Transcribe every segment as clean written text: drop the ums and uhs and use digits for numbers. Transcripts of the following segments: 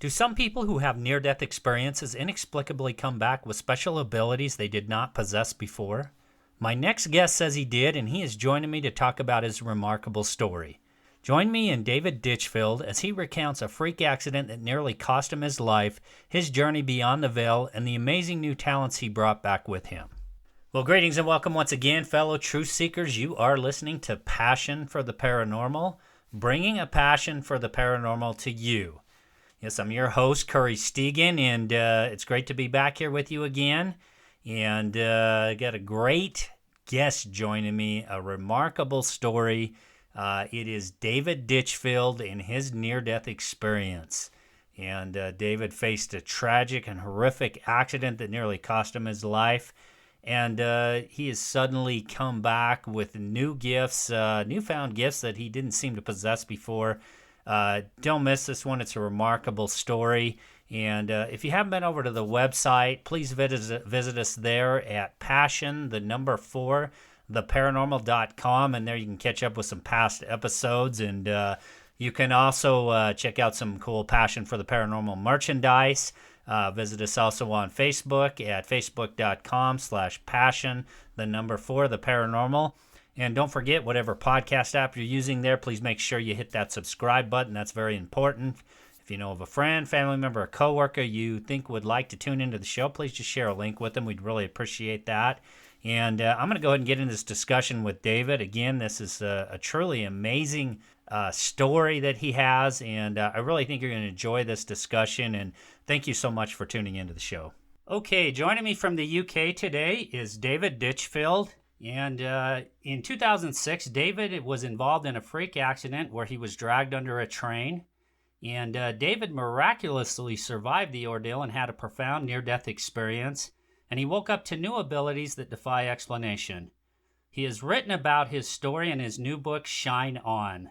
Do some people who have near-death experiences inexplicably come back with special abilities they did not possess before? My next guest says he did, and he is joining me to talk about his remarkable story. Join me and David Ditchfield as he recounts a freak accident that nearly cost him his life, his journey beyond the veil, and the amazing new talents he brought back with him. Well, greetings and welcome once again, fellow truth seekers. You are listening to Passion for the Paranormal, bringing a passion for the paranormal to you. Yes, I'm your host, Curry Stegan, and it's great to be back here with you again. And I got a great guest joining me, a remarkable story. It is David Ditchfield and his near-death experience. And David faced a tragic and horrific accident that nearly cost him his life. And he has suddenly come back with new gifts, newfound gifts that he didn't seem to possess before. Don't miss this one. It's a remarkable story. And if you haven't been over to the website, please visit us there at theParanormal.com. And there you can catch up with some past episodes. And you can also check out some cool Passion for the Paranormal merchandise. Visit us also on Facebook at facebook.com/passion, for the paranormal. And don't forget, whatever podcast app you're using there, please make sure you hit that subscribe button. That's very important. If you know of a friend, family member, or coworker you think would like to tune into the show, please just share a link with them. We'd really appreciate that. And I'm going to go ahead and get into this discussion with David. Again, this is a truly amazing story that he has, and I really think you're going to enjoy this discussion. And thank you so much for tuning into the show. Okay, joining me from the UK today is David Ditchfield. And in 2006, David was involved in a freak accident where he was dragged under a train. And David miraculously survived the ordeal and had a profound near-death experience. And he woke up to new abilities that defy explanation. He has written about his story in his new book, Shine On.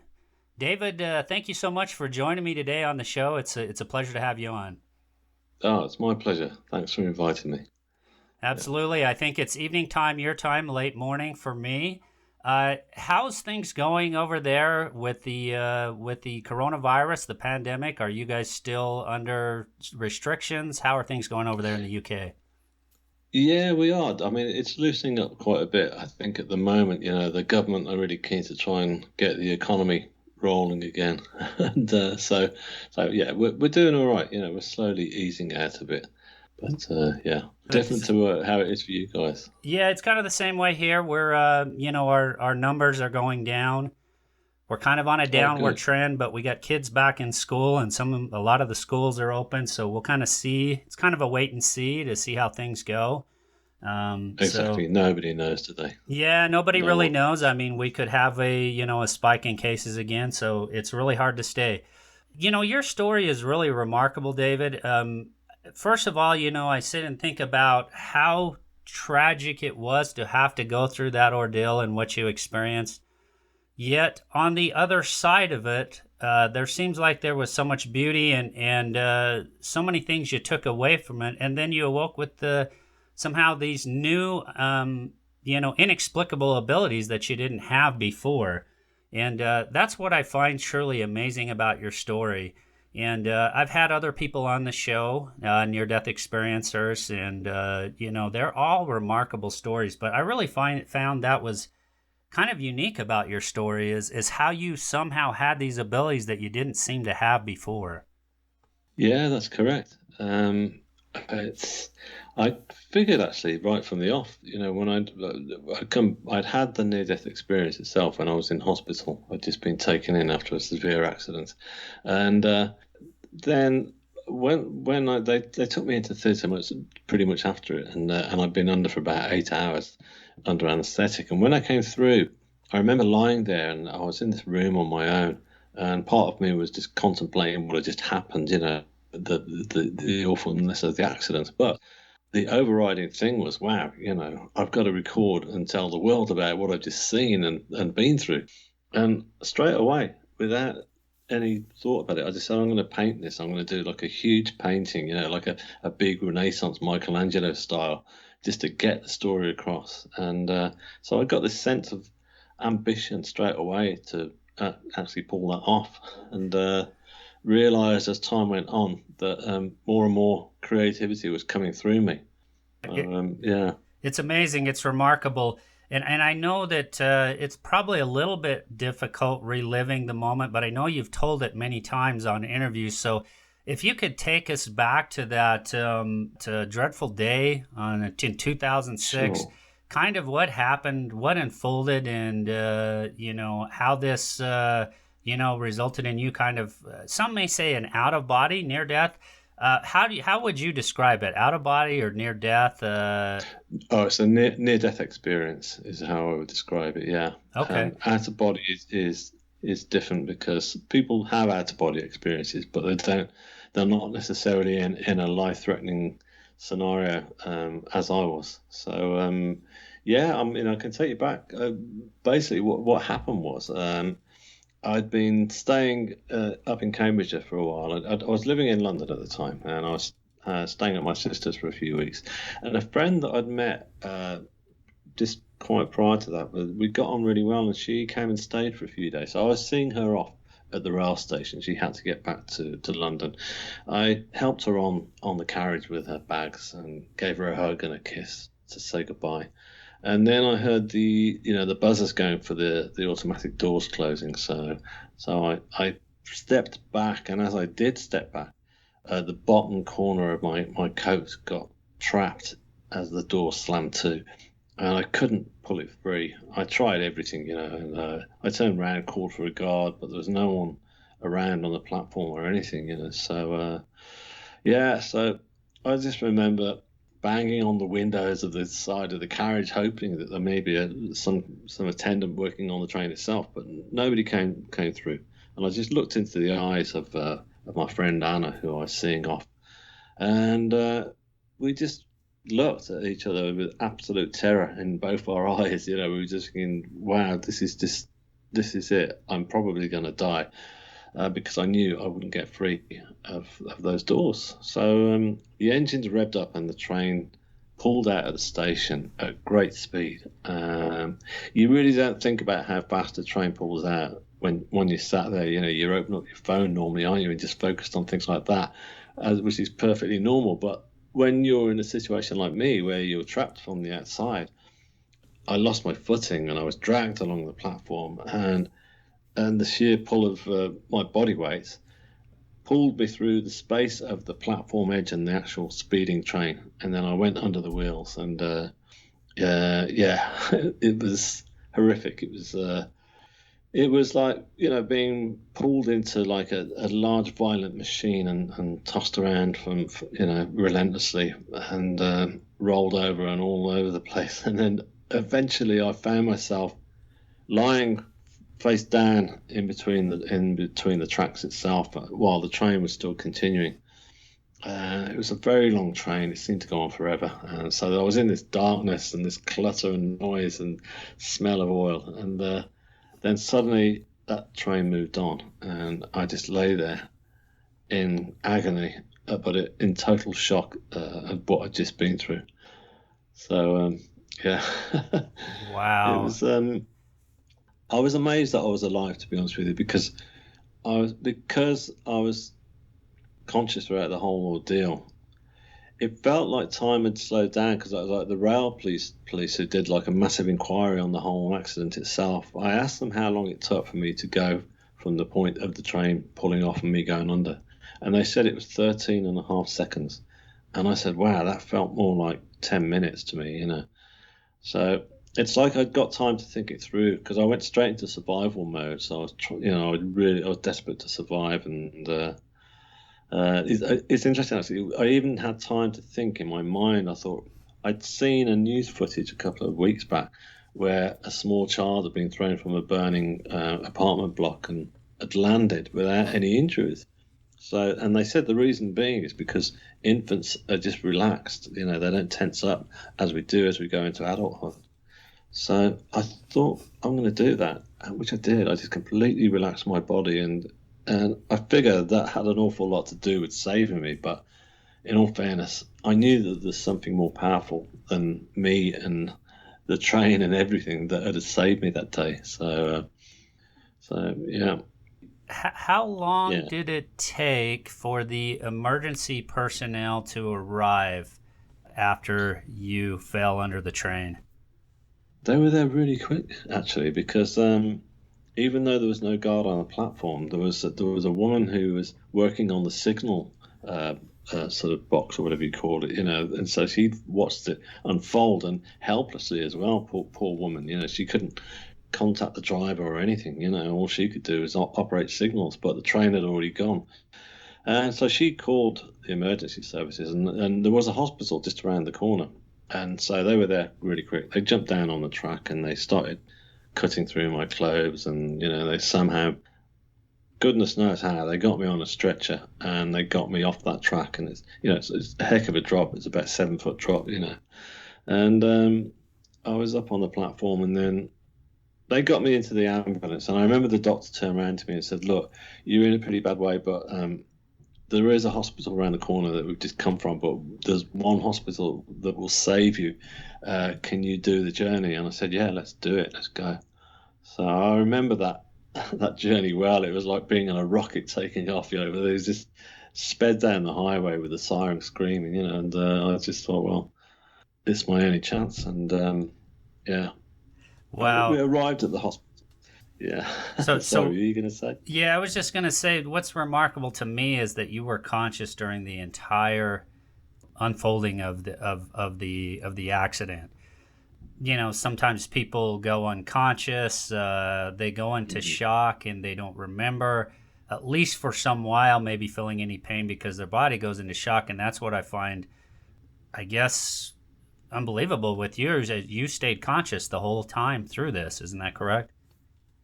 David, thank you so much for joining me today on the show. It's a pleasure to have you on. Oh, it's my pleasure. Thanks for inviting me. Absolutely. I think it's evening time, your time, late morning for me. How's things going over there with the coronavirus, the pandemic? Are you guys still under restrictions? How are things going over there in the UK? Yeah, we are. I mean, it's loosening up quite a bit. I think at the moment, the government are really keen to try and get the economy rolling again. And so yeah, we're doing all right. We're slowly easing out a bit. But yeah, different to how it is for you guys. Yeah, it's kind of the same way here. We're, our numbers are going down. We're kind of on a downward trend, but we got kids back in school, and a lot of the schools are open. So we'll kind of see. It's kind of a wait and see to see how things go. Exactly. Nobody knows today. Yeah, nobody really knows. I mean, we could have a spike in cases again. So it's really hard to stay. Your story is really remarkable, David. First of all, I sit and think about how tragic it was to have to go through that ordeal and what you experienced. Yet, on the other side of it, there seems like there was so much beauty and so many things you took away from it. And then you awoke with somehow these new, inexplicable abilities that you didn't have before. And that's what I find truly amazing about your story. And I've had other people on the show, near-death experiencers, and, they're all remarkable stories. But I really found that was kind of unique about your story is how you somehow had these abilities that you didn't seem to have before. Yeah, that's correct. I figured actually right from the off, when I'd had the near-death experience itself when I was in hospital. I'd just been taken in after a severe accident, and then when they took me into theatre pretty much after it, and I'd been under for about 8 hours under anaesthetic. And when I came through, I remember lying there, and I was in this room on my own, and part of me was just contemplating what had just happened, the awfulness of the accident. But the overriding thing was, wow, I've got to record and tell the world about what I've just seen and been through. And straight away, without any thought about it, I just said, I'm going to paint this. I'm going to do like a huge painting, like a big Renaissance Michelangelo style, just to get the story across. And so I got this sense of ambition straight away to actually pull that off. And realized as time went on that more and more creativity was coming through me. It, Yeah, it's amazing. It's remarkable. And I know that it's probably a little bit difficult reliving the moment, but I know you've told it many times on interviews. So if you could take us back to that to dreadful day in 2006, sure. kind of what happened, what unfolded, and how this resulted in you kind of some may say an out of body near death. How would you describe it? Out of body or near death? Oh, it's a near death experience, is how I would describe it. Yeah, Okay. out of body is different because people have out of body experiences, but they're not necessarily in a life threatening scenario as I was. So yeah, I mean, I can take you back. Basically, what happened was. I'd been staying up in Cambridgeshire for a while. I was living in London at the time, and I was staying at my sister's for a few weeks. And a friend that I'd met just quite prior to that, we got on really well, and she came and stayed for a few days. So I was seeing her off at the rail station. She had to get back to London. I helped her on the carriage with her bags and gave her a hug and a kiss to say goodbye. And then I heard the buzzers going for the automatic doors closing. So I stepped back, and as I did step back, the bottom corner of my coat got trapped as the door slammed to, and I couldn't pull it free. I tried everything, and I turned around, called for a guard, but there was no one around on the platform or anything. So yeah, so I just remember banging on the windows of the side of the carriage, hoping that there may be some attendant working on the train itself, but nobody came through. And I just looked into the eyes of my friend Anna, who I was seeing off, and we just looked at each other with absolute terror in both our eyes. We were just thinking, "Wow, this is it. I'm probably going to die." Because I knew I wouldn't get free of those doors. So the engines revved up and the train pulled out of the station at great speed. You really don't think about how fast a train pulls out when you're sat there. You're opening up your phone normally, aren't you, and just focused on things like that, which is perfectly normal. But when you're in a situation like me where you're trapped from the outside, I lost my footing and I was dragged along the platform, and the sheer pull of my body weight pulled me through the space of the platform edge and the actual speeding train, and then I went under the wheels, and yeah, it was horrific. It was like being pulled into like a large violent machine and tossed around from relentlessly, and rolled over and all over the place, and then eventually I found myself lying face down in between the tracks itself while the train was still continuing. It was a very long train. It seemed to go on forever. So I was in this darkness and this clutter and noise and smell of oil. And then suddenly that train moved on, and I just lay there in agony, but in total shock of what I'd just been through. So yeah, it Wow. was. I was amazed that I was alive, to be honest with you, because I was conscious throughout the whole ordeal. It felt like time had slowed down because I was like the rail police who did like a massive inquiry on the whole accident itself. I asked them how long it took for me to go from the point of the train pulling off and me going under, and they said it was 13 and a half seconds. And I said, wow, that felt more like 10 minutes to me. So it's like I'd got time to think it through because I went straight into survival mode. So I was desperate to survive, and it's interesting actually. I even had time to think in my mind. I thought I'd seen a news footage a couple of weeks back where a small child had been thrown from a burning apartment block and had landed without any injuries. So, and they said the reason being is because infants are just relaxed. They don't tense up as we do as we go into adulthood. So I thought I'm going to do that, which I did. I just completely relaxed my body, and I figured that had an awful lot to do with saving me. But in all fairness, I knew that there's something more powerful than me and the train and everything that had saved me that day. So yeah. How long Yeah, did it take for the emergency personnel to arrive after you fell under the train? they were there really quick actually because even though there was no guard on the platform, there was a woman who was working on the signal uh, sort of box or whatever you call it, and so she watched it unfold and helplessly as well. Poor woman, she couldn't contact the driver or anything. All she could do was operate signals, but the train had already gone. And so she called the emergency services, and there was a hospital just around the corner. And so they were there really quick. They jumped down on the track and they started cutting through my clothes. And, they somehow, goodness knows how, they got me on a stretcher and they got me off that track. And it's a heck of a drop. It's about 7 foot drop. And I was up on the platform and then they got me into the ambulance. And I remember the doctor turned around to me and said, "Look, you're in a pretty bad way, but there is a hospital around the corner that we've just come from, but there's one hospital that will save you. Can you do the journey?" And I said, "Yeah, let's do it. Let's go." So I remember that that journey well. It was like being on a rocket taking off. It was just sped down the highway with the siren screaming. And I just thought, well, it's my only chance. And yeah, we Wow. arrived at the hospital. Yeah. So, Sorry, were so you going to say? yeah, I was just gonna say, what's remarkable to me is that you were conscious during the entire unfolding of the accident. Sometimes people go unconscious, they go into Mhm. shock, and they don't remember, at least for some while, maybe feeling any pain because their body goes into shock. And that's what I find, I guess, unbelievable with yours, is you stayed conscious the whole time through this. Isn't that correct?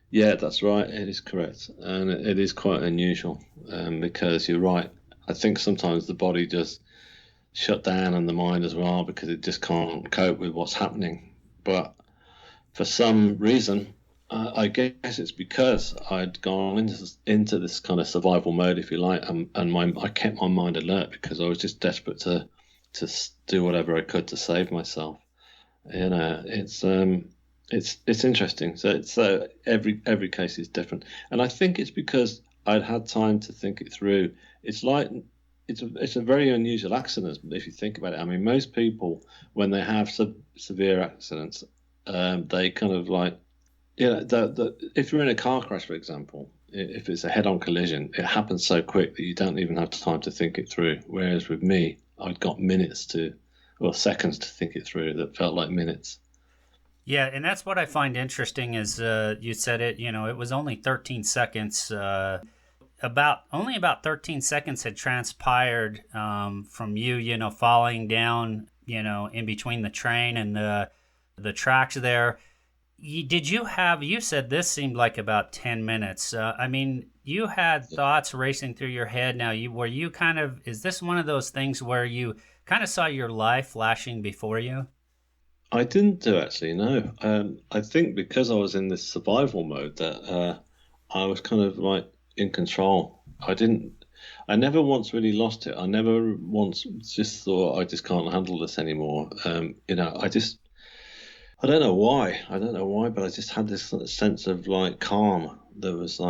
Yeah, that's right. It is correct, and it is quite unusual because you're right. I think sometimes the body just shut down and the mind as well because it just can't cope with what's happening. But for some reason, I guess it's because I'd gone into this kind of survival mode, if you like, and I kept my mind alert because I was just desperate to do whatever I could to save myself. It's interesting. So it's every case is different, and I think it's because I'd had time to think it through. It's like it's a very unusual accident if you think about it. I mean, most people when they have severe accidents, they kind of like if you're in a car crash, for example, if it's a head-on collision, it happens so quick that you don't even have time to think it through. Whereas with me, I'd got or seconds to think it through that felt like minutes. Yeah, and that's what I find interesting is, you said it. It was only 13 seconds. About 13 seconds had transpired from you, falling down, in between the train and the tracks there. Did you have? You said this seemed like about 10 minutes. I mean, you had thoughts racing through your head. Now, you kind of? Is this one of those things where you kind of saw your life flashing before you? I didn't do actually, no. I think because I was in this survival mode that I was kind of like in control. I never once really lost it. I never once just thought I just can't handle this anymore. I don't know why. I don't know why, but I just had this sort of sense of like calm that was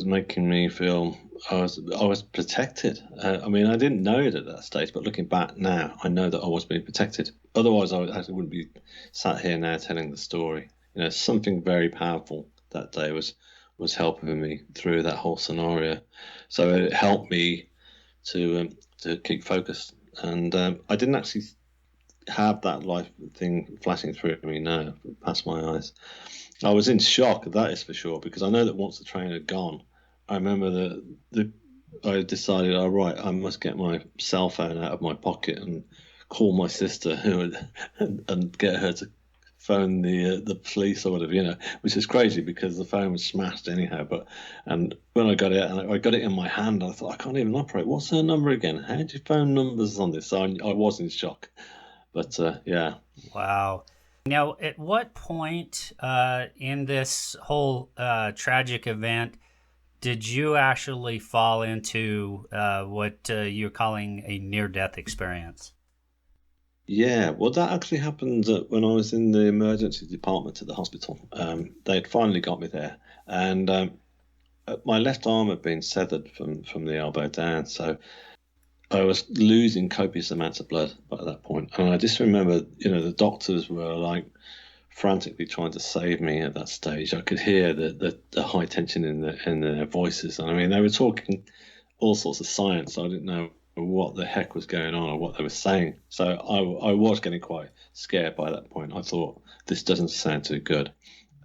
making me feel I was protected. I mean, I didn't know it at that stage, but looking back now, I know that I was being protected. Otherwise, I wouldn't be sat here now telling the story. Something very powerful that day was helping me through that whole scenario. So it helped me to keep focused, and I didn't actually have that life thing flashing through me now, past my eyes. I was in shock, that is for sure, because I know that once the train had gone, I remember the I decided, all right, I must get my cell phone out of my pocket and call my sister and get her to phone the police or whatever, which is crazy because the phone was smashed anyhow. But and when I got it and I got it in my hand, I thought I can't even operate. What's her number again? How do you phone numbers on this? So I was in shock, but yeah. Wow. Now, at what point in this whole tragic event did you actually fall into what you're calling a near-death experience? Yeah, well, that actually happened when I was in the emergency department at the hospital. They'd finally got me there, and my left arm had been severed from the elbow down, so I was losing copious amounts of blood by that point. And I just remember, the doctors were like frantically trying to save me at that stage. I could hear the high tension in their voices. And I mean, they were talking all sorts of science. I didn't know what the heck was going on or what they were saying. So I was getting quite scared by that point. I thought, this doesn't sound too good.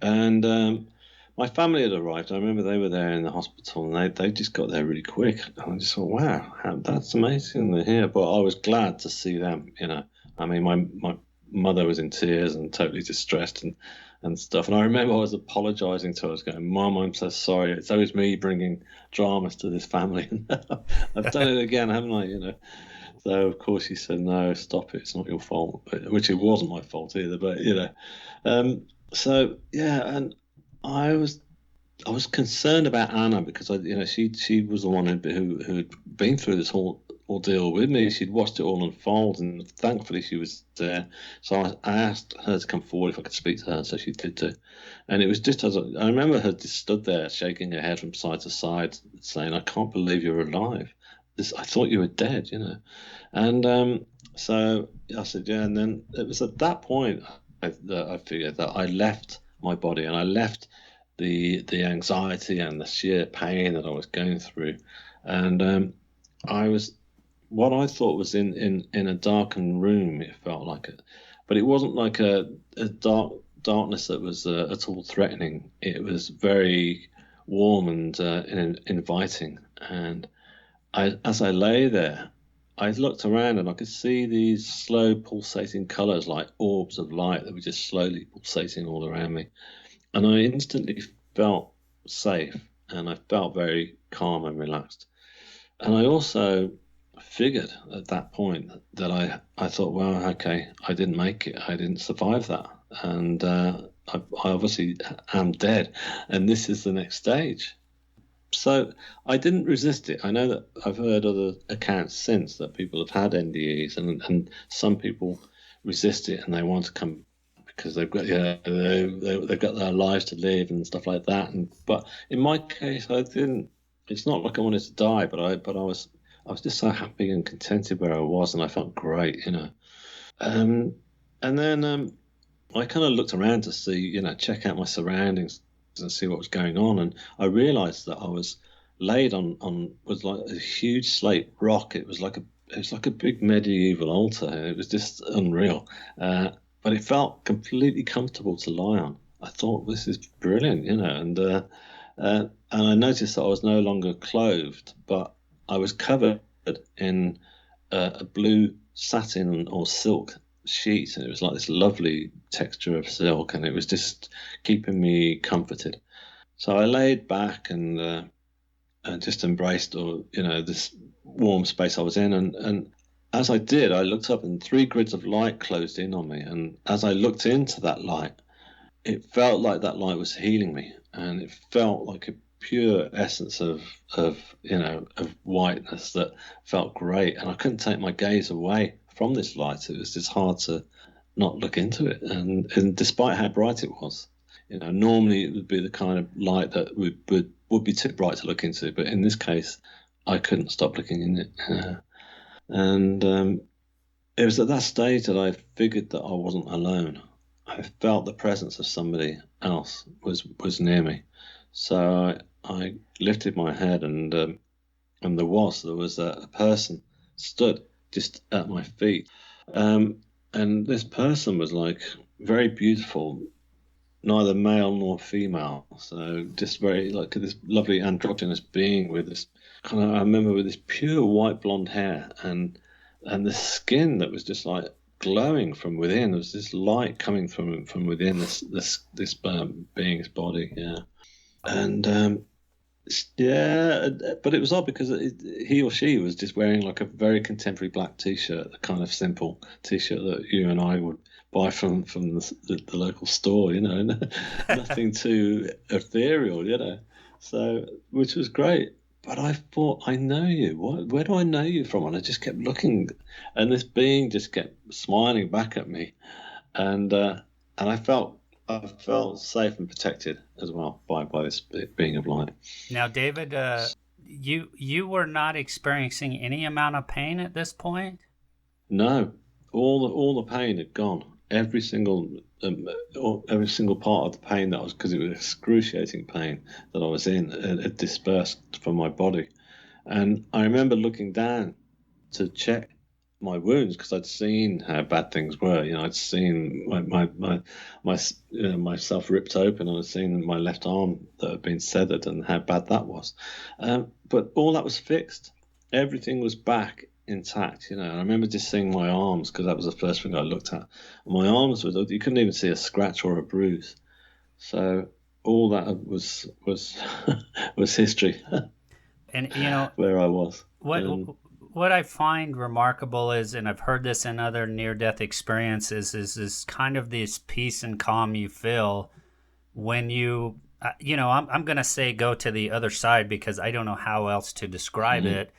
And my family had arrived. I remember they were there in the hospital, and they just got there really quick. And I just thought, wow, that's amazing they're here. But I was glad to see them. I mean, my mother was in tears and totally distressed and stuff. And I remember I was apologising to her. I was going, Mum, I'm so sorry. It's always me bringing dramas to this family. I've done it again, haven't I? So of course she said, no, stop it. It's not your fault, which it wasn't my fault either. But so yeah, and I was concerned about Anna because she was the one who had been through this whole ordeal with me. She'd watched it all unfold, and thankfully she was there. So I asked her to come forward if I could speak to her, so she did too. And it was just as I remember her just stood there shaking her head from side to side, saying, "I can't believe you're alive. I thought you were dead," And so I said, "Yeah." And then it was at that point that I figured that I left my body and I left the anxiety and the sheer pain that I was going through, and I was what I thought was in a darkened room. It felt like it, but it wasn't like a darkness that was at all threatening. It was very warm and inviting. And as I lay there, I looked around and I could see these slow pulsating colours like orbs of light that were just slowly pulsating all around me. And I instantly felt safe and I felt very calm and relaxed. And I also figured at that point that I thought, well, okay, I didn't make it. I didn't survive that. And I obviously am dead. And this is the next stage. So I didn't resist it. I know that I've heard other accounts since that people have had NDEs, and some people resist it and they want to come because they've got they've got their lives to live and stuff like that. But in my case, I didn't. It's not like I wanted to die, but I was just so happy and contented where I was, and I felt great. Um, and then I kind of looked around to see, check out my surroundings and see what was going on, and I realised that I was laid on was like a huge slate rock. It was like a big medieval altar. It was just unreal, but it felt completely comfortable to lie on. I thought, this is brilliant, and I noticed that I was no longer clothed, but I was covered in a blue satin or silk sheet, and it was like this lovely texture of silk, and it was just keeping me comforted. So I laid back and just embraced, this warm space I was in, and as I did, I looked up, and three grids of light closed in on me, and as I looked into that light, it felt like that light was healing me, and it felt like a pure essence of whiteness that felt great, and I couldn't take my gaze away from this light. It was just hard to not look into it, and despite how bright it was, normally it would be the kind of light that would be too bright to look into, but in this case, I couldn't stop looking in it, and it was at that stage that I figured that I wasn't alone. I felt the presence of somebody else was near me. So I lifted my head, and there was a person stood just at my feet, and this person was like very beautiful, neither male nor female, so just very like this lovely androgynous being with this kind of, I remember, with this pure white blonde hair and the skin that was just like glowing from within. There was this light coming from within this being's body, yeah. And yeah, but it was odd because he or she was just wearing like a very contemporary black t-shirt, the kind of simple t-shirt that you and I would buy from the local store, nothing too ethereal. So, which was great. But I thought, I know you. Where do I know you from? And I just kept looking, and this being just kept smiling back at me, and I felt I felt safe and protected as well by this being of light. Now, David, you were not experiencing any amount of pain at this point? No, all the pain had gone. Every single part of the pain that was, because it was excruciating pain that I was in, had dispersed from my body. And I remember looking down to check my wounds because I'd seen how bad things were. I'd seen myself ripped open. I'd seen my left arm that had been severed and how bad that was. But all that was fixed. Everything was back intact. I remember just seeing my arms because that was the first thing I looked at. My arms were, you couldn't even see a scratch or a bruise. So all that was was history. And where I was. What I find remarkable is, and I've heard this in other near-death experiences, is kind of this peace and calm you feel when you, I'm going to say go to the other side because I don't know how else to describe it.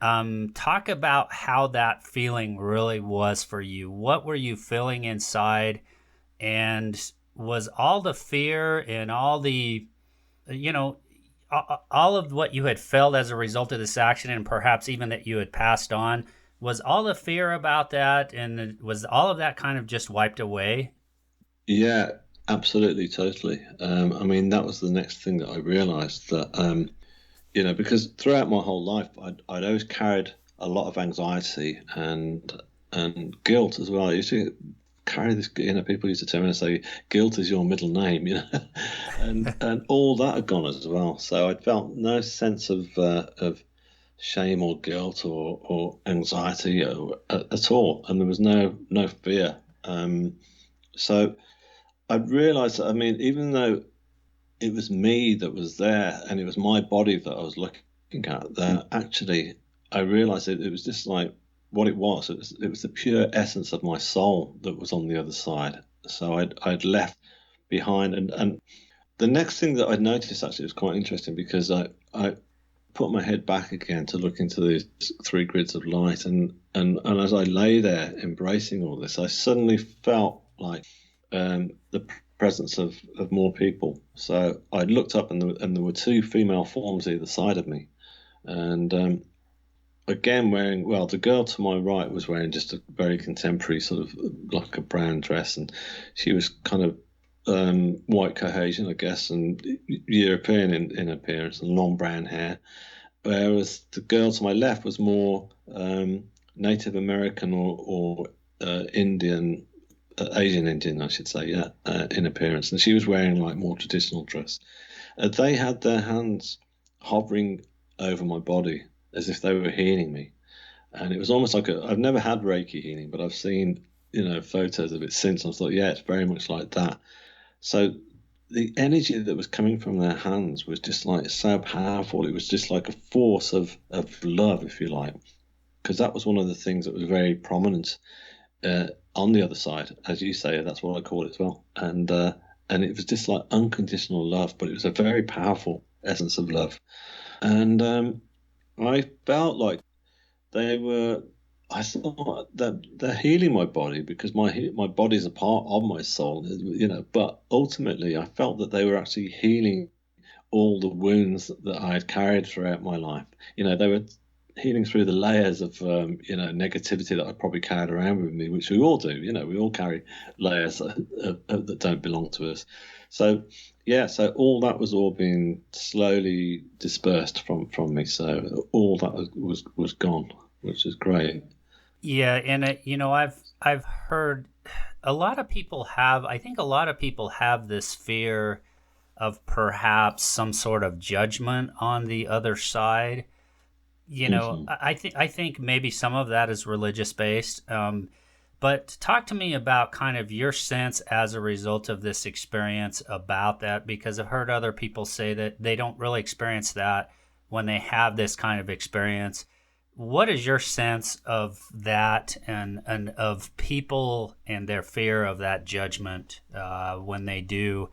Talk about how that feeling really was for you. What were you feeling inside? And was all the fear and all the, all of what you had felt as a result of this accident, and perhaps even that you had passed on, was all the fear about that, and was all of that kind of just wiped away? Yeah, absolutely, totally. That was the next thing that I realized that, because throughout my whole life, I'd always carried a lot of anxiety and guilt as well. I used to carry this, people used to tell me and say, guilt is your middle name, and all that had gone as well. So I felt no sense of shame or guilt or anxiety at all, and there was no fear. So I'd realised that, even though it was me that was there and it was my body that I was looking at, that actually I realised it was just like what it was. It was the pure essence of my soul that was on the other side. So I'd left behind, and the next thing that I'd noticed actually was quite interesting because I put my head back again to look into these three grids of light, and as I lay there embracing all this, I suddenly felt like the presence of more people. So I looked up, and there were two female forms either side of me, and again wearing, well, the girl to my right was wearing just a very contemporary sort of like a brown dress, and she was kind of white Caucasian, I guess, and European in appearance, and long brown hair, whereas the girl to my left was more Native American or Indian, Asian Indian, I should say, yeah, in appearance, and she was wearing like more traditional dress. They had their hands hovering over my body as if they were healing me, and it was almost like I've never had Reiki healing, but I've seen photos of it since. I thought, yeah, it's very much like that. So the energy that was coming from their hands was just like so powerful. It was just like a force of love, if you like, because that was one of the things that was very prominent on the other side, as you say. That's what I call it as well. And it was just like unconditional love, but it was a very powerful essence of love. And I felt like they were. I thought that they're healing my body because my body is a part of my soul, But ultimately, I felt that they were actually healing all the wounds that I had carried throughout my life. They were healing through the layers of negativity that I probably carried around with me, which we all do. We all carry layers that don't belong to us. So yeah, so all that was all being slowly dispersed from me. So all that was gone, which is great. Yeah, and I've heard a lot of people have. I think a lot of people have this fear of perhaps some sort of judgment on the other side. Mm-hmm. I think maybe some of that is religious based. But talk to me about kind of your sense as a result of this experience about that, because I've heard other people say that they don't really experience that when they have this kind of experience. What is your sense of that, and of people and their fear of that judgment when they do,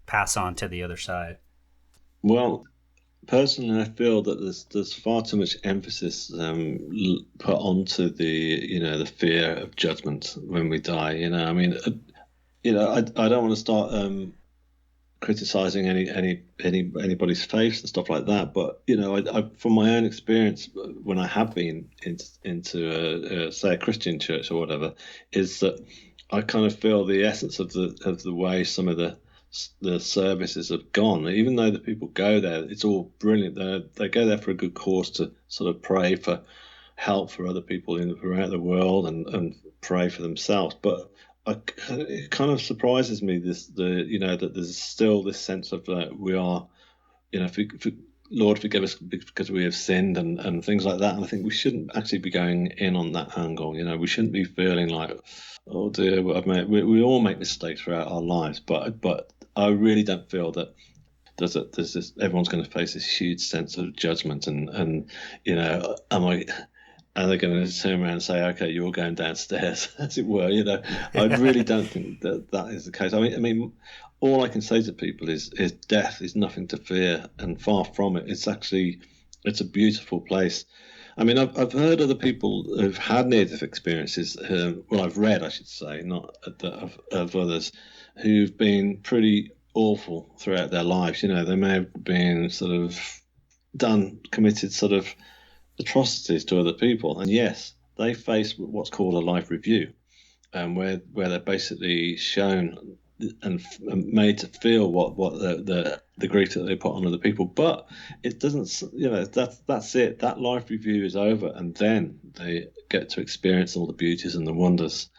pass on to the other side? Well, personally, I feel that there's far too much emphasis put onto the fear of judgment when we die. I don't want to start criticizing anybody's faith and stuff like that. But from my own experience, when I have been into say a Christian church or whatever, is that I kind of feel the essence of the way some of the services have gone. Even though the people go there, it's all brilliant. They go there for a good cause, to sort of pray for help for other people around the world, and pray for themselves. But it kind of surprises me that there's still this sense of we are, Lord, forgive us because we have sinned, and things like that. And I think we shouldn't actually be going in on that angle. We shouldn't be feeling like, oh dear, what I've made. We all make mistakes throughout our lives, but I really don't feel that there's this, everyone's going to face this huge sense of judgment, and are they going to turn around and say, okay, you're going downstairs, as it were? I really don't think that is the case. I mean, all I can say to people is death is nothing to fear, and far from it. It's a beautiful place. I mean, I've heard other people who've had near-death experiences. Well, I've read, I should say, not of others who've been pretty awful throughout their lives. They may have been sort of committed sort of atrocities to other people, and yes, they face what's called a life review, where they're basically shown and made to feel what the grief that they put on other people. But it doesn't, that's it. That life review is over, and then they get to experience all the beauties and the wonders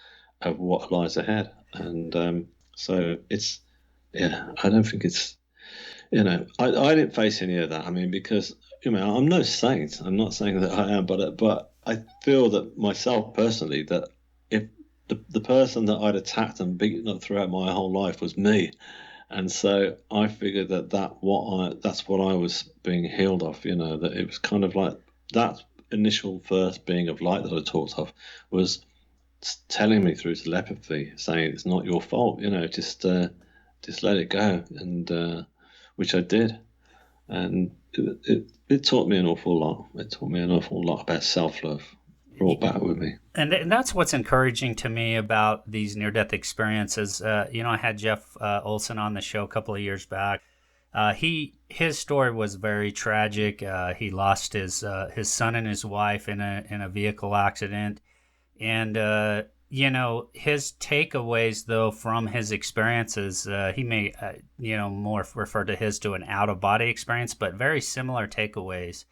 of what lies ahead. And so it's, I don't think it's, I didn't face any of that. I mean, because I'm no saint. I'm not saying that I am, but I feel that myself personally, that if the person that I'd attacked and beaten up throughout my whole life was me, and so I figured that's what I was being healed of. That it was kind of like that initial first being of light that I talked of was telling me through telepathy, saying it's not your fault. Just let it go, and which I did, and it taught me an awful lot. It taught me an awful lot about self-love. Brought back with me. And that's what's encouraging to me about these near-death experiences. I had Jeff Olson on the show a couple of years back. His story was very tragic. He lost his son and his wife in a vehicle accident, and his takeaways though from his experiences, he may more refer to his to an out-of-body experience, but very similar takeaways: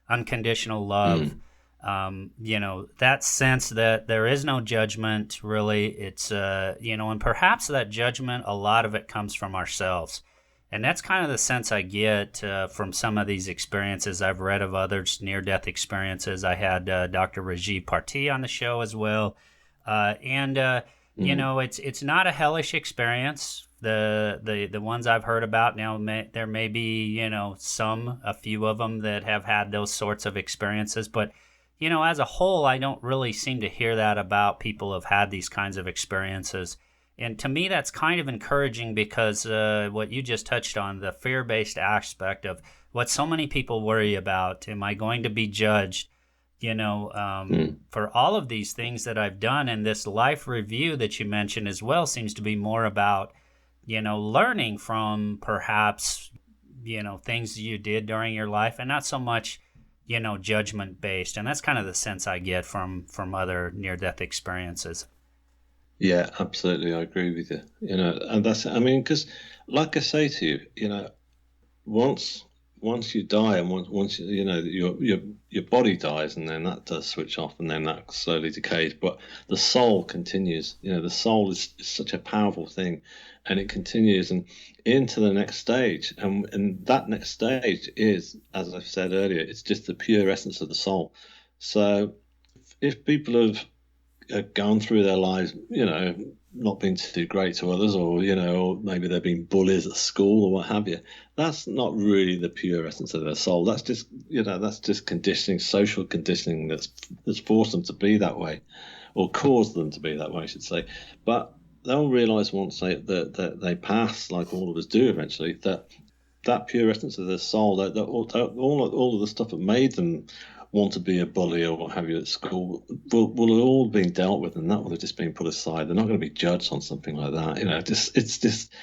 unconditional love. That sense that there is no judgment, really. It's, and perhaps that judgment, a lot of it comes from ourselves. And that's kind of the sense I get from some of these experiences. I've read of others' near-death experiences. I had Dr. Rajiv Parti on the show as well. It's not a hellish experience. The ones I've heard about now, there may be, a few of them that have had those sorts of experiences, but as a whole, I don't really seem to hear that about people who have had these kinds of experiences. And to me, that's kind of encouraging because what you just touched on, the fear-based aspect of what so many people worry about. Am I going to be judged? For all of these things that I've done, and this life review that you mentioned as well seems to be more about, learning from perhaps, things you did during your life, and not so much judgment based. And that's kind of the sense I get from other near-death experiences. Yeah, absolutely. I agree with you. And because like I say to you, once you die, and once your body dies, and then that does switch off, and then that slowly decays, but the soul continues. The soul is such a powerful thing, and it continues and into the next stage, and that next stage is, as I've said earlier, it's just the pure essence of the soul. So if people have gone through their lives, not been too great to others, or or maybe they've been bullies at school or what have you, that's not really the pure essence of their soul. That's just conditioning, social conditioning that's forced them to be that way, or caused them to be that way, I should say. But they'll realize once they pass, like all of us do eventually, that pure essence of their soul, that all of the stuff that made them want to be a bully or what have you at school will have all been dealt with, and that will have just been put aside. They're not going to be judged on something like that. It's just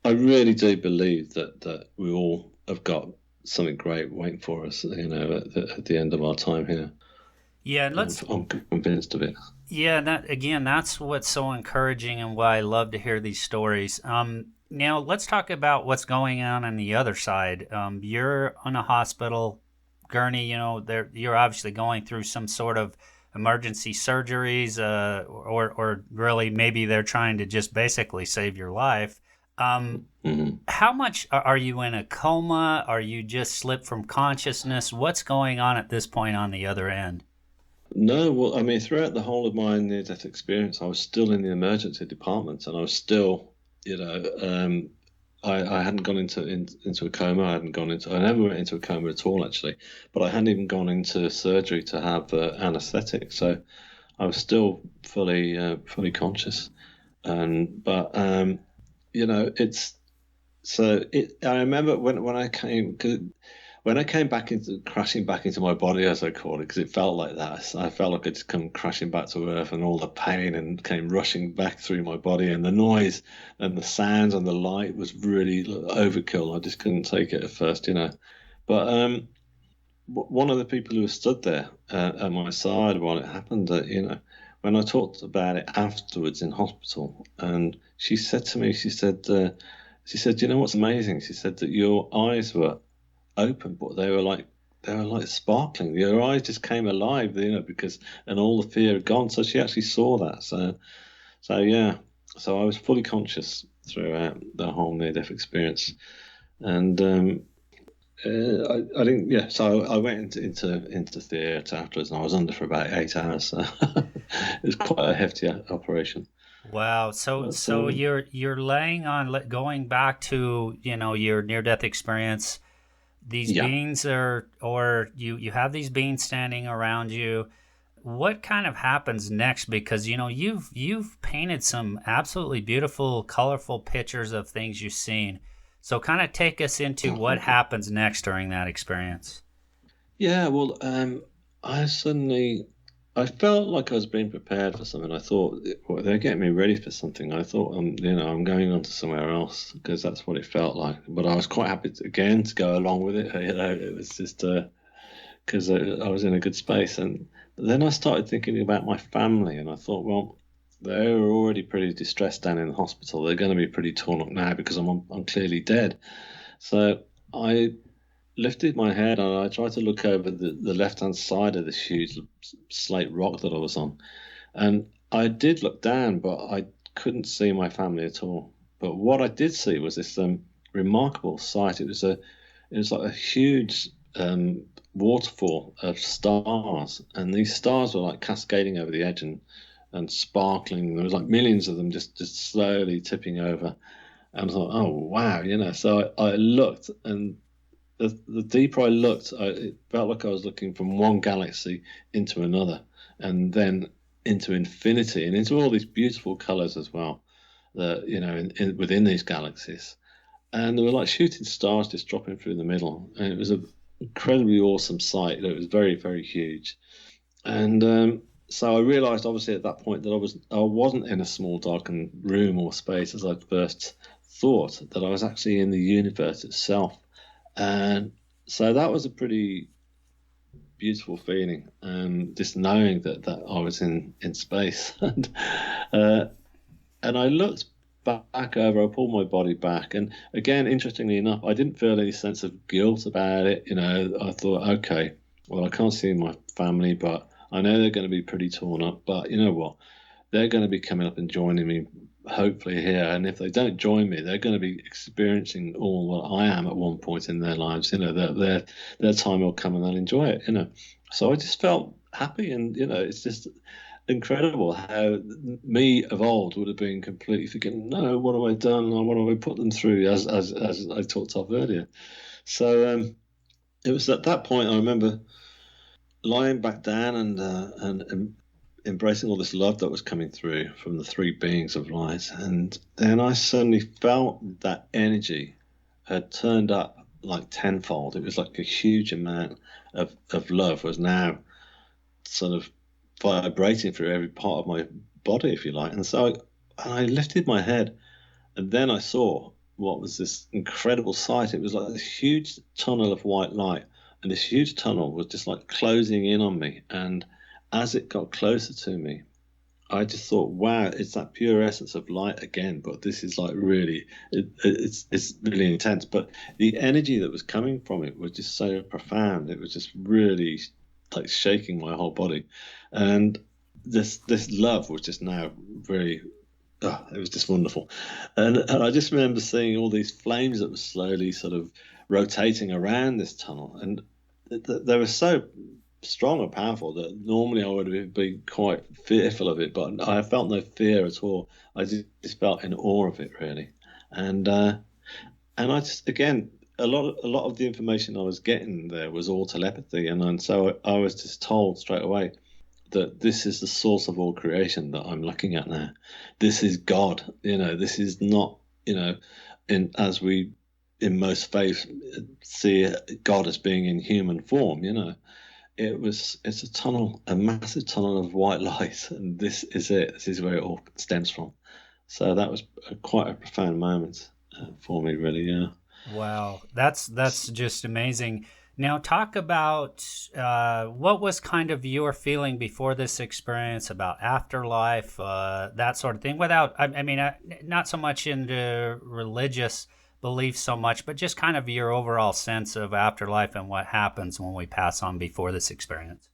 I really do believe that we all have got something great waiting for us, at the end of our time here. Yeah, and I'm convinced of it. yeah, that again, that's what's so encouraging and why I love to hear these stories. Now let's talk about what's going on the other side. You're on a hospital gurney. You're obviously going through some sort of emergency surgeries, or really maybe they're trying to just basically save your life. Mhm. How much are you in a coma? Are you just slipped from consciousness? What's going on at this point on the other end? No, well, I mean, throughout the whole of my near-death experience, I was still in the emergency department, and I was still, I hadn't gone into a coma. I never went into a coma at all, actually, but I hadn't even gone into surgery to have anaesthetic, so I was still fully conscious. It's so it. I remember when I came. When I came back into crashing back into my body, as I call it, because it felt like that. I felt like I'd just come crashing back to earth, and all the pain and came rushing back through my body, and the noise and the sounds and the light was really overkill. I just couldn't take it at first. But one of the people who stood there at my side while it happened, when I talked about it afterwards in hospital, and she said to me, she said, you know what's amazing? She said that your eyes were open, but they were like sparkling. Your eyes just came alive, because and all the fear had gone. So she actually saw that. So yeah. So I was fully conscious throughout the whole near-death experience, and I didn't. Yeah. So I went into theatre afterwards, and I was under for about 8 hours. So it was quite a hefty operation. Wow. So But so you're laying on going back to, your near death experience. These yeah. beings are or you have these beings standing around you. What kind of happens next? Because you've painted some absolutely beautiful, colorful pictures of things you've seen. So kind of take us into Oh, what thank you. happens next during that experience. Yeah, well, I suddenly I felt like I was being prepared for something. I thought, well, they're getting me ready for something. I thought, I'm going on to somewhere else because that's what it felt like. But I was quite happy again to go along with it. It was just because I was in a good space. And then I started thinking about my family, and I thought, well, they were already pretty distressed down in the hospital. They're going to be pretty torn up now because I'm clearly dead. So I lifted my head and I tried to look over the left hand side of this huge slate rock that I was on. And I did look down, but I couldn't see my family at all. But what I did see was this remarkable sight. It was like a huge waterfall of stars, and these stars were like cascading over the edge and sparkling. There was like millions of them just slowly tipping over. And I thought, oh wow, So I looked, and the deeper I looked, it felt like I was looking from one galaxy into another, and then into infinity, and into all these beautiful colors as well. That within these galaxies, and there were like shooting stars just dropping through the middle, and it was an incredibly awesome sight. It was very, very huge, and so I realized, obviously, at that point that I wasn't in a small darkened room or space as I first thought. That I was actually in the universe itself, and so that was a pretty beautiful feeling, just knowing that I was in space. Uh, and I looked back over, I pulled my body back. And again, interestingly enough, I didn't feel any sense of guilt about it. I thought, okay, well, I can't see my family, but I know they're going to be pretty torn up. But you know what? They're going to be coming up and joining me, hopefully here. And if they don't join me, they're going to be experiencing all what I am at one point in their lives. Their time will come and they'll enjoy it. So I just felt happy, and it's just incredible how me of old would have been completely thinking, no, what have I done? Or what have I put them through? As I talked of earlier. So it was at that point I remember lying back down and embracing all this love that was coming through from the three beings of light. And then I suddenly felt that energy had turned up like tenfold. It was like a huge amount. of love was now sort of vibrating through every part of my body, if you like. And so I lifted my head, and then I saw what was this incredible sight. It was like this huge tunnel of white light, and this huge tunnel was just like closing in on me. And as it got closer to me, I just thought, wow, it's that pure essence of light again. But this is like really, it's really intense. But the energy that was coming from it was just so profound. It was just really like shaking my whole body, and this love was just now very. Oh, it was just wonderful, and I just remember seeing all these flames that were slowly sort of rotating around this tunnel, and they were so strong and powerful that normally I would have been quite fearful of it, but I felt no fear at all. I just felt in awe of it, really, and I just again a lot of the information I was getting there was all telepathy, and so I was just told straight away that this is the source of all creation that I'm looking at now. This is God. This is not in as we in most faiths see God as being in human form. It's a tunnel, a massive tunnel of white light, and this is it. This is where it all stems from. So that was quite a profound moment for me, really. Yeah. Wow, that's just amazing. Now, talk about what was kind of your feeling before this experience about afterlife, that sort of thing. Without, I mean, not so much into religious beliefs so much, but just kind of your overall sense of afterlife and what happens when we pass on before this experience.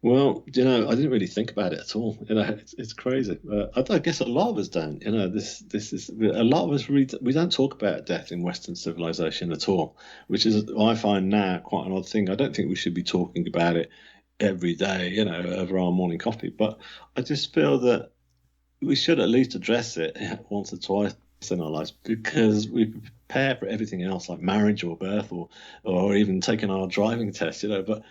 Well, I didn't really think about it at all. It's crazy. I guess a lot of us don't. This is a lot of us we don't talk about death in Western civilization at all, which is I find now quite an odd thing. I don't think we should be talking about it every day, over our morning coffee. But I just feel that we should at least address it once or twice in our lives because we prepare for everything else like marriage or birth or even taking our driving test, But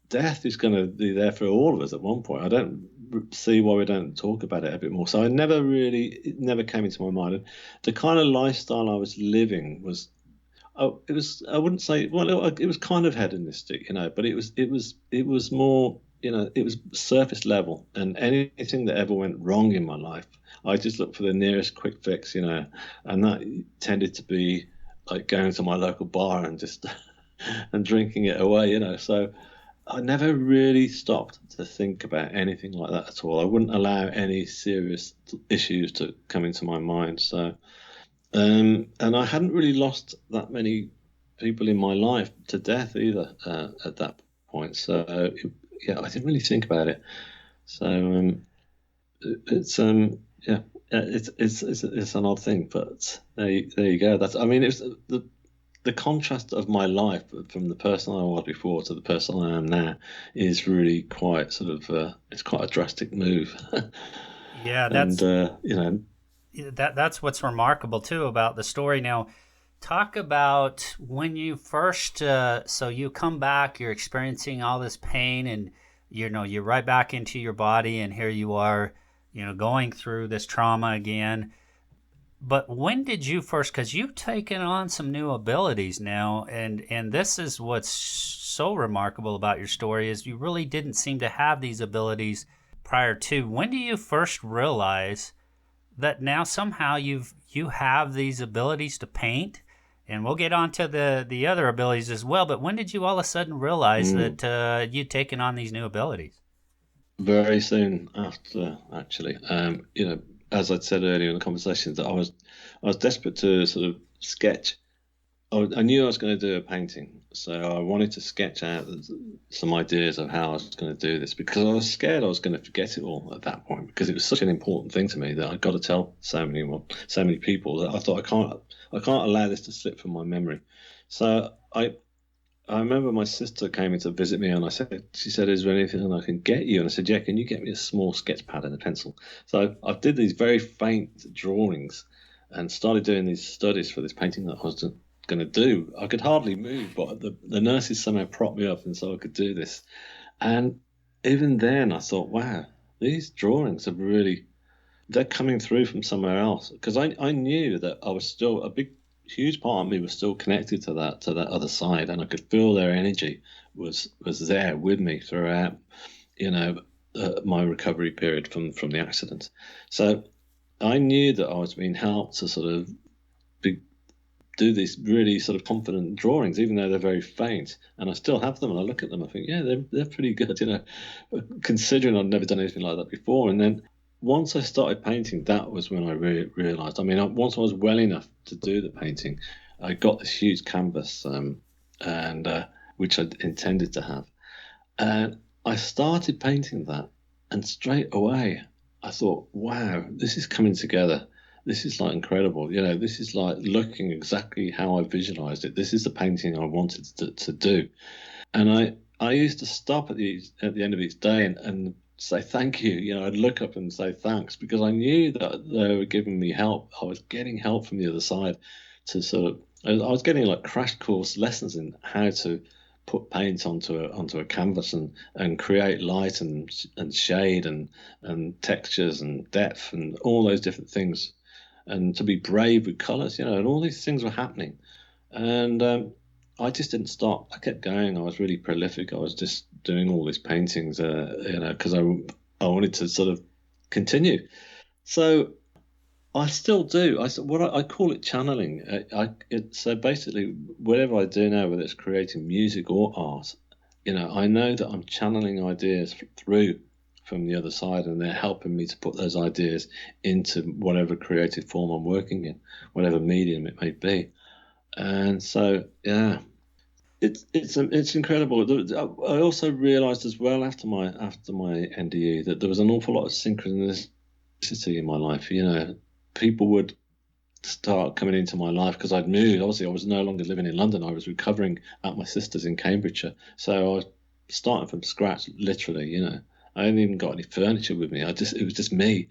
death is going to be there for all of us at one point. I don't see why we don't talk about it a bit more. So it never came into my mind. And the kind of lifestyle I was living was, I wouldn't say, well, it was kind of hedonistic, but it was more, it was surface level. And anything that ever went wrong in my life, I just looked for the nearest quick fix, and that tended to be like going to my local bar and just and drinking it away, So I never really stopped to think about anything like that at all. I wouldn't allow any serious issues to come into my mind. So, and I hadn't really lost that many people in my life to death either at that point. So, yeah, I didn't really think about it. So, it's yeah, it's an odd thing, but there you go. I mean, it's the contrast of my life from the person I was before to the person I am now is really quite sort of it's quite a drastic move. Yeah, And that's what's remarkable too about the story. Now, talk about when you first so you come back, you're experiencing all this pain, and you're right back into your body, and here you are, going through this trauma again. But when did you first, because you've taken on some new abilities now, and this is what's so remarkable about your story is you really didn't seem to have these abilities prior to. When do you first realize that now somehow you have these abilities to paint? And we'll get on to the other abilities as well, but when did you all of a sudden realize that you'd taken on these new abilities? very soon after, actually, as I'd said earlier in the conversation, that I was desperate to sort of sketch. I knew I was going to do a painting, so I wanted to sketch out some ideas of how I was going to do this because I was scared I was going to forget it all at that point because it was such an important thing to me that I'd got to tell so many people that I thought I can't allow this to slip from my memory. So I remember my sister came in to visit me, and she said, "Is there anything I can get you?" And I said, "Yeah, can you get me a small sketch pad and a pencil?" So I did these very faint drawings, and started doing these studies for this painting that I was going to do. I could hardly move, but the nurses somehow propped me up, and so I could do this. And even then, I thought, "Wow, these drawings are really they're coming through from somewhere else." Because I knew that I was still a big huge part of me was still connected to that other side, and I could feel their energy was there with me throughout, you know, my recovery period from the accident. So I knew that I was being helped to sort of do these really sort of confident drawings, even though they're very faint. And I still have them, and I look at them, I think, yeah, they're pretty good, you know, considering I'd never done anything like that before. And then once I started painting, that was when I realized. I mean, once I was well enough to do the painting, I got this huge canvas, and which I intended to have, and I started painting that, and straight away I thought, wow, this is coming together. This is like incredible. You know, this is like looking exactly how I visualized it. This is the painting I wanted to do. And I used to stop at the end of each day and say thank you. You know, I'd look up and say thanks, because I knew that they were giving me help. I was getting help from the other side to sort of. I was getting like crash course lessons in how to put paint onto a canvas and create light and shade and textures and depth and all those different things, and to be brave with colors, you know, and all these things were happening. And I just didn't stop. I kept going. I was really prolific. I was just doing all these paintings, you know, because I wanted to sort of continue. So I still do. I call it channeling. So basically, whatever I do now, whether it's creating music or art, you know, I know that I'm channeling ideas through from the other side, and they're helping me to put those ideas into whatever creative form I'm working in, whatever medium it may be. And so, yeah, it's incredible. I also realised as well after my NDE that there was an awful lot of synchronicity in my life. You know, people would start coming into my life because I'd moved. Obviously, I was no longer living in London. I was recovering at my sister's in Cambridgeshire, so I was starting from scratch, literally. You know, I hadn't even got any furniture with me. It was just me,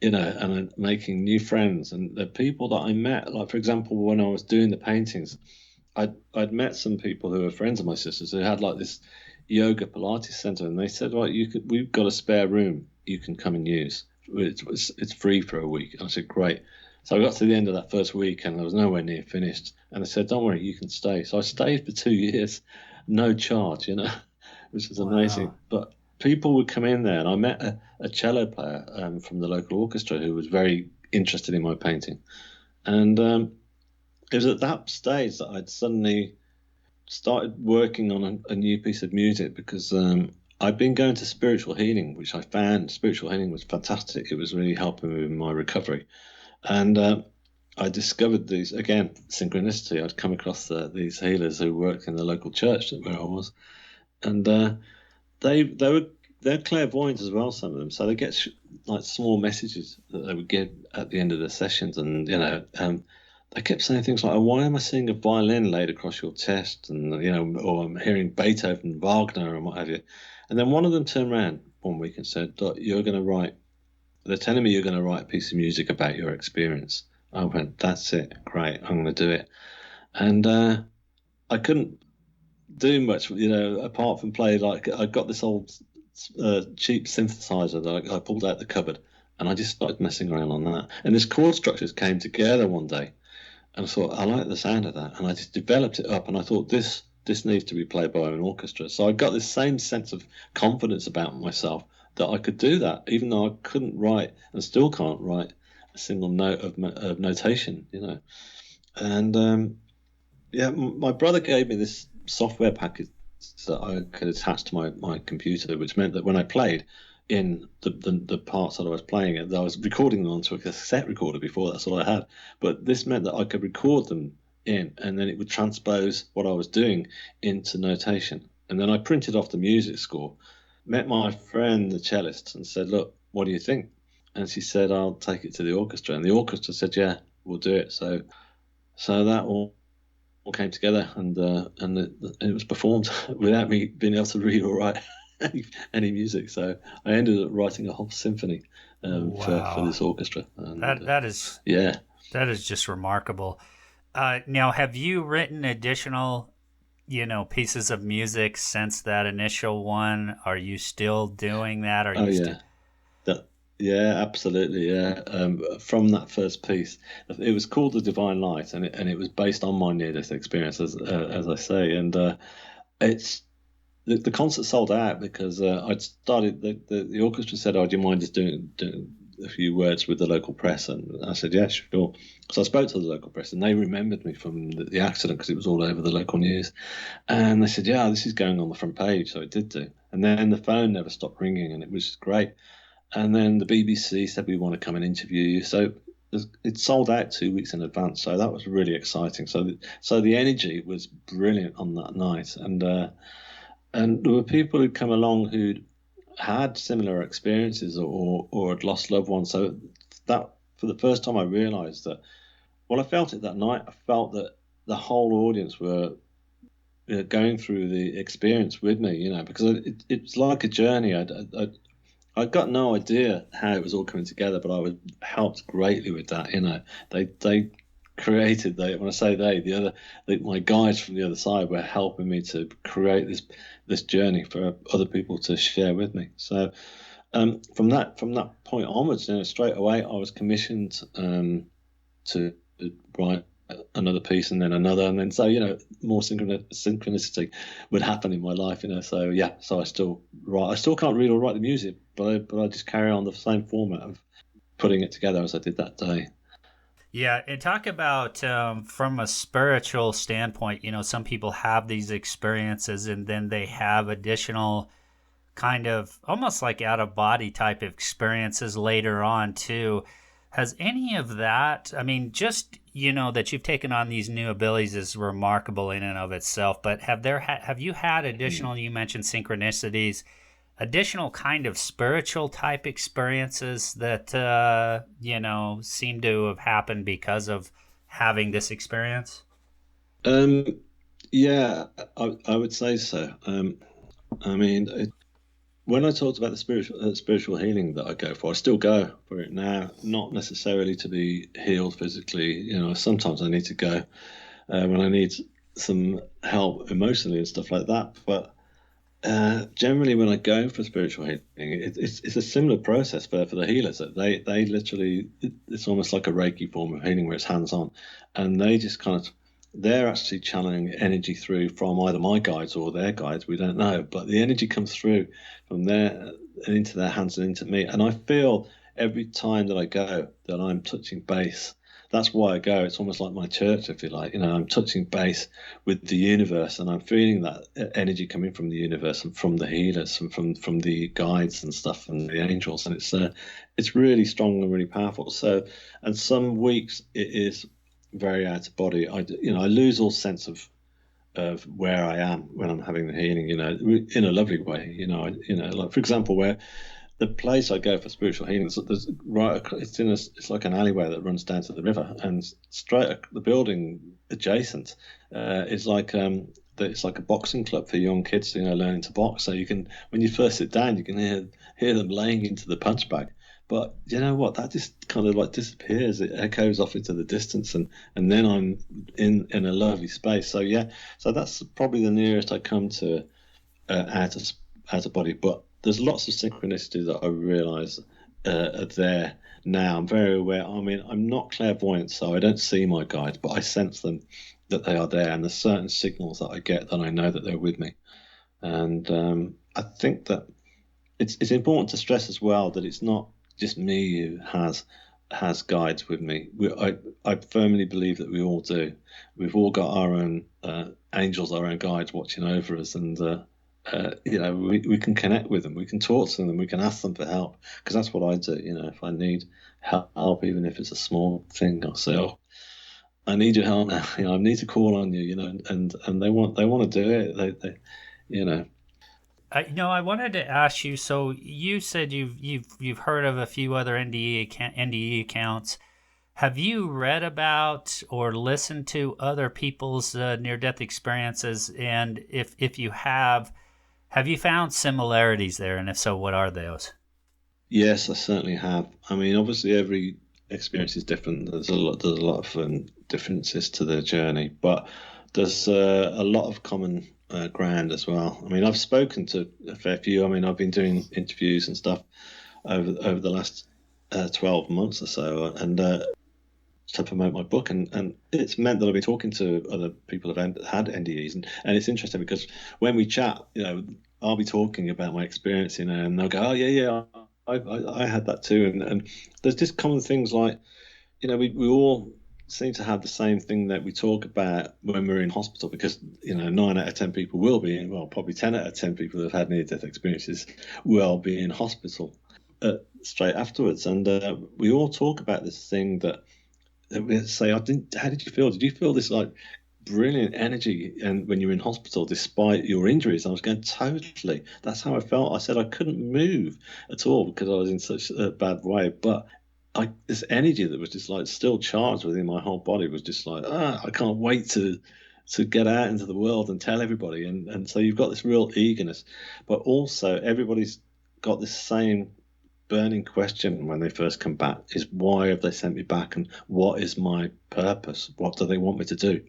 you know, and I'm making new friends. And the people that I met, like for example, when I was doing the paintings, I'd met some people who were friends of my sister's who had like this yoga Pilates center, and they said, "Right, we've got a spare room you can come and use. It's free for a week." And I said, "Great." So I got to the end of that first week, and I was nowhere near finished. And they said, "Don't worry, you can stay." So I stayed for 2 years, no charge, you know, which was amazing. But people would come in there, and I met a cello player from the local orchestra who was very interested in my painting, and it was at that stage that I'd suddenly started working on a new piece of music, because I'd been going to spiritual healing, which I found spiritual healing was fantastic. It was really helping me with my recovery. And I discovered these, again, synchronicity. I'd come across these healers who worked in the local church where I was. And they're clairvoyant as well, some of them. So they get like small messages that they would give at the end of the sessions. And, you know, they kept saying things like, "Oh, why am I seeing a violin laid across your chest?" And, you know, or I'm hearing Beethoven, Wagner, and what have you. And then one of them turned around one week and said, "Look, they're telling me you're going to write a piece of music about your experience." I went, "That's it. Great. I'm going to do it." And I couldn't do much, you know, apart from play. Like I got this old cheap synthesizer that I pulled out the cupboard, and I just started messing around on that. And this chord structures came together one day. And I thought, I like the sound of that. And I just developed it up. And I thought, this needs to be played by an orchestra. So I got this same sense of confidence about myself that I could do that, even though I couldn't write and still can't write a single note of notation, you know. And yeah, my brother gave me this software package that I could attach to my computer, which meant that when I played in the parts that I was playing, I was recording them onto a cassette recorder before. That's all I had. But this meant that I could record them in, and then it would transpose what I was doing into notation. And then I printed off the music score, met my friend, the cellist, and said, "Look, what do you think?" And she said, "I'll take it to the orchestra." And the orchestra said, "Yeah, we'll do it." So that all came together, and it was performed without me being able to read or write any music. So I ended up writing a whole symphony for this orchestra. And, yeah, that is just remarkable. Now, have you written additional, you know, pieces of music since that initial one? Are you still doing that? Are oh you yeah, that Yeah, absolutely. Yeah. From that first piece, it was called The Divine Light, and it was based on my near-death experience, as I say. And it's the concert sold out because I'd started the orchestra said, "Oh, do you mind just doing a few words with the local press?" And I said, "Yeah, sure." So I spoke to the local press, and they remembered me from the accident because it was all over the local news. And they said, "Yeah, this is going on the front page." So it did do. And then the phone never stopped ringing, and it was great. And then the BBC said, "We want to come and interview you." So it sold out 2 weeks in advance. So that was really exciting. So the energy was brilliant on that night, and there were people who'd come along who'd had similar experiences or had lost loved ones. So that for the first time, I realised that. Well, I felt it that night. I felt that the whole audience were going through the experience with me, because it's like a journey. I got no idea how it was all coming together, but I was helped greatly with that. They created when I say my guides from the other side were helping me to create this journey for other people to share with me. So from that point onwards, straight away I was commissioned to write another piece and then another, and then so more synchronicity would happen in my life. So yeah, so I still write. I still can't read or write the music, but I just carry on the same format of putting it together as I did that day. Yeah, and talk about from a spiritual standpoint. Some people have these experiences, and then they have additional kind of almost like out of body type experiences later on too. Has any of that, I mean, just that you've taken on these new abilities is remarkable in and of itself, but have you had Mm. additional, you mentioned synchronicities, additional kind of spiritual type experiences that seem to have happened because of having this experience? Um, yeah, I would say so. I mean, when I talked about the spiritual healing that I go for, I still go for it now. Not necessarily to be healed physically. Sometimes I need to go when I need some help emotionally and stuff like that. But generally, when I go for spiritual healing, it's a similar process for the healers. That they literally it's almost like a Reiki form of healing where it's hands on, and they just kind of they're actually channeling energy through from either my guides or their guides. We don't know, but the energy comes through from there and into their hands and into me, and I feel every time that I go that I'm touching base. That's why I go. It's almost like my church, if you like. I'm touching base with the universe, and I'm feeling that energy coming from the universe and from the healers and from the guides and stuff and the angels, and it's really strong and really powerful. So, and some weeks it is very out of body. I lose all sense of where I am when I'm having the healing. In a lovely way. Like for example, where the place I go for spiritual healing, there's right. It's like an alleyway that runs down to the river, and straight the building adjacent is like it's like a boxing club for young kids, learning to box. So you can, when you first sit down, you can hear them laying into the punch bag. But you know what? That just kind of like disappears. It echoes off into the distance, and then I'm in a lovely space. So yeah, so that's probably the nearest I come to out of body. But there's lots of synchronicity that I realise are there now. I'm very aware. I mean, I'm not clairvoyant, so I don't see my guides, but I sense them that they are there, and there's certain signals that I get that I know that they're with me. And I think that it's important to stress as well that it's not just me who has guides with me. I firmly believe that we all do. We've all got our own angels, our own guides watching over us, and we can connect with them. We can talk to them. We can ask them for help because that's what I do. If I need help, even if it's a small thing, I'll say, "Oh, I need your help now. I need to call on you." And they want to do it. You know. I wanted to ask you. So you said you've heard of a few other NDE accounts. Have you read about or listened to other people's near death experiences? And if you have you found similarities there? And if so, what are those? Yes, I certainly have. I mean, obviously, every experience is different. There's a lot of differences to the journey, but there's a lot of common ground as well. I mean, I've spoken to a fair few. I mean, I've been doing interviews and stuff over the last 12 months or so, and to promote my book, and it's meant that I've been talking to other people who've had NDEs, and it's interesting because when we chat, I'll be talking about my experience, and they'll go, oh yeah, I had that too, and there's just common things like, we all seem to have the same thing that we talk about when we're in hospital, because 9 out of 10 people will be, well, probably 10 out of 10 people who have had near-death experiences will be in hospital straight afterwards, and we all talk about this thing that we say, how did you feel? Did you feel this like brilliant energy and when you're in hospital despite your injuries? I was going, totally. That's how I felt. I said I couldn't move at all because I was in such a bad way. But this energy that was just like still charged within my whole body was just like, I can't wait to get out into the world and tell everybody. And so you've got this real eagerness, but also everybody's got this same burning question when they first come back is, why have they sent me back, and what is my purpose? What do they want me to do?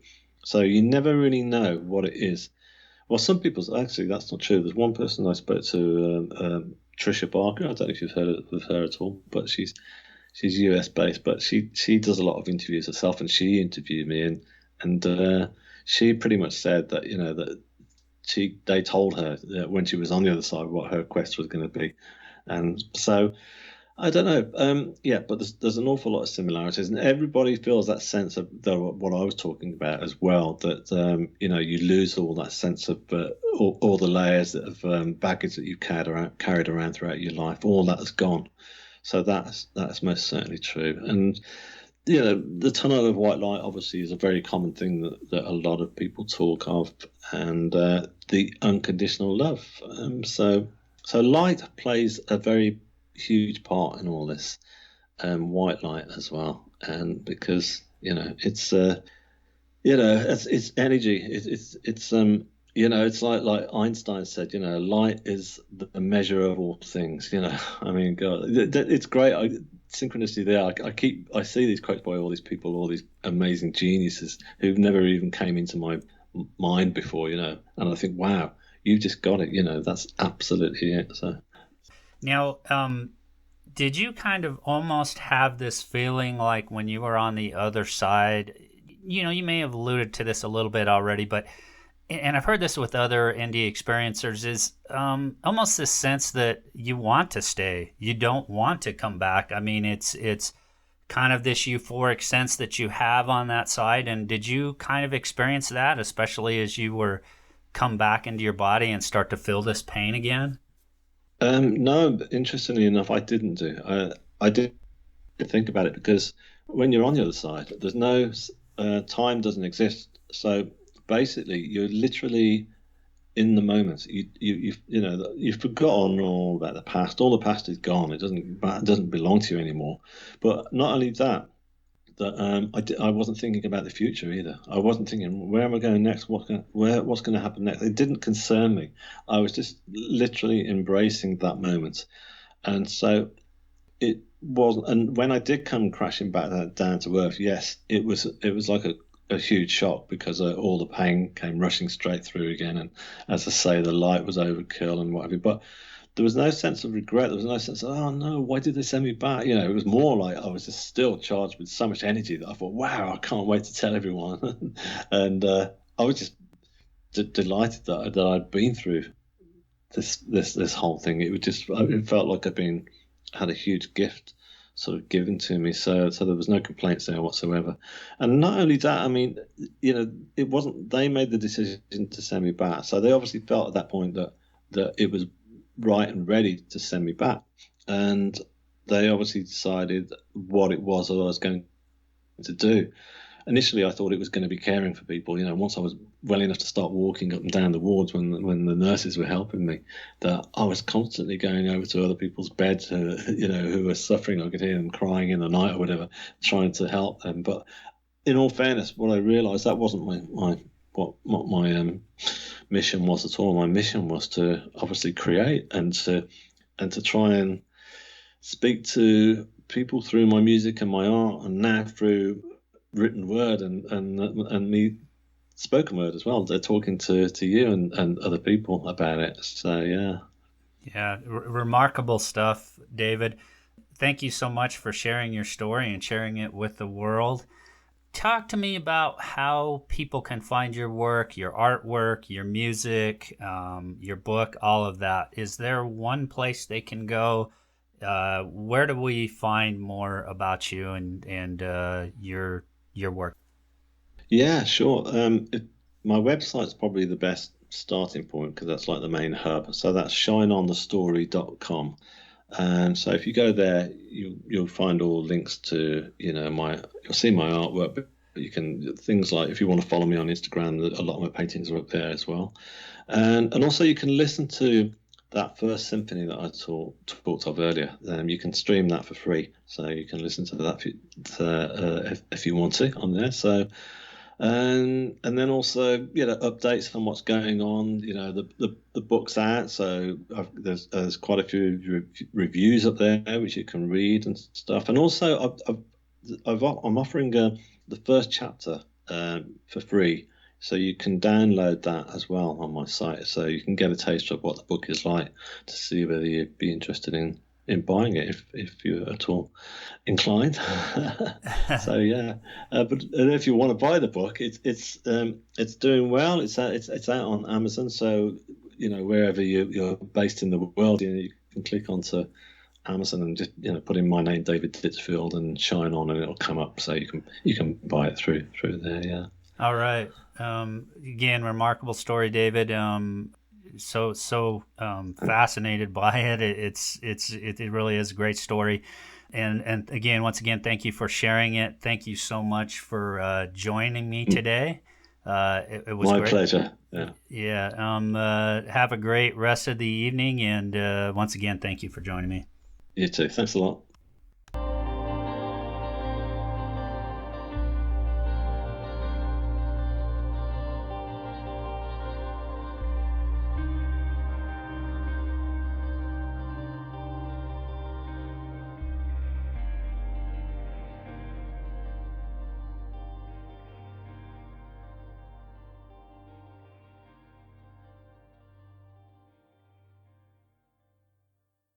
So you never really know what it is. Well, some people, actually, that's not true. There's one person I spoke to, Trisha Barker. I don't know if you've heard of her at all, but she's US based, but she does a lot of interviews herself, and she interviewed me, and she pretty much said that that they told her that when she was on the other side what her quest was going to be. And so I don't know. Yeah, but there's an awful lot of similarities, and everybody feels that sense of what I was talking about as well. That you lose all that sense of all the layers of baggage that you've carried around throughout your life. All that has gone. So that's most certainly true. And the tunnel of white light obviously is a very common thing that a lot of people talk of, and the unconditional love. So light plays a very huge part in all this, white light as well, and because it's it's energy. It's like Einstein said, light is the measure of all things. I mean, God, it's great. Synchronicity there. I see these quotes by all these people, all these amazing geniuses who've never even came into my mind before, and I think, wow, you've just got it. That's absolutely it. So Now, did you kind of almost have this feeling like when you were on the other side? You may have alluded to this a little bit already, but, and I've heard this with other NDE experiencers, is almost this sense that you want to stay. You don't want to come back. I mean, it's kind of this euphoric sense that you have on that side. And did you kind of experience that, especially as you were come back into your body and start to feel this pain again? No, interestingly enough, I didn't do. I did think about it, because when you're on the other side, there's no time doesn't exist. So basically, you're literally in the moment. You've forgotten all about the past. All the past is gone. It doesn't belong to you anymore. But not only that, I wasn't thinking about the future either. I wasn't thinking, where am I going next? What's going to happen next? It didn't concern me. I was just literally embracing that moment, and so it was. And when I did come crashing back down to earth, yes, it was like a huge shock, because all the pain came rushing straight through again, and as I say, the light was overkill and whatever. But there was no sense of regret. There was no sense of, oh no, why did they send me back? It was more like I was just still charged with so much energy that I thought, wow, I can't wait to tell everyone. And I was just delighted that I'd been through this whole thing. It felt like had a huge gift sort of given to me. So there was no complaints there whatsoever. And not only that, I mean, it wasn't, they made the decision to send me back. So they obviously felt at that point that it was right and ready to send me back, and they obviously decided what it was that I was going to do. Initially, I thought it was going to be caring for people. Once I was well enough to start walking up and down the wards when the nurses were helping me, that I was constantly going over to other people's beds who were suffering. I could hear them crying in the night or whatever, trying to help them. But in all fairness, what I realised, that wasn't what my mission was at all. My mission was to obviously create and to try and speak to people through my music and my art, and now through written word and me spoken word as well. They're talking to you and other people about it. So yeah. Yeah, remarkable stuff, David. thank you so much for sharing your story and sharing it with the world. Talk to me about how people can find your work, your artwork, your music, your book, all of that. Is there one place they can go? Where do we find more about you and your work? Yeah, sure. My website's probably the best starting point because that's like the main hub. So that's shineonthestory.com. And so if you go there, you'll find all links to, you'll see my artwork, but you can things like if you want to follow me on Instagram, a lot of my paintings are up there as well. And also you can listen to that first symphony that I talked of earlier. You can stream that for free, so you can listen to that if you want to on there. So and then also updates on what's going on. The book's out, so there's quite a few reviews up there which you can read and stuff. And also I'm offering the first chapter for free, so you can download that as well on my site, so you can get a taste of what the book is like to see whether you'd be interested in buying it if you're at all inclined. So yeah, but if you want to buy the book, it's doing well. It's out on Amazon, so wherever you're based in the world, you can click onto Amazon and just put in my name, David Ditchfield, and Shine On, and it'll come up. So you can buy it through there. Yeah. All right. Again, remarkable story, David. So fascinated by it. It really is a great story. And again, once again, thank you for sharing it. Thank you so much for joining me today. It was My great. pleasure. Yeah. Yeah. Have a great rest of the evening. And once again, thank you for joining me. You too. Thanks a lot.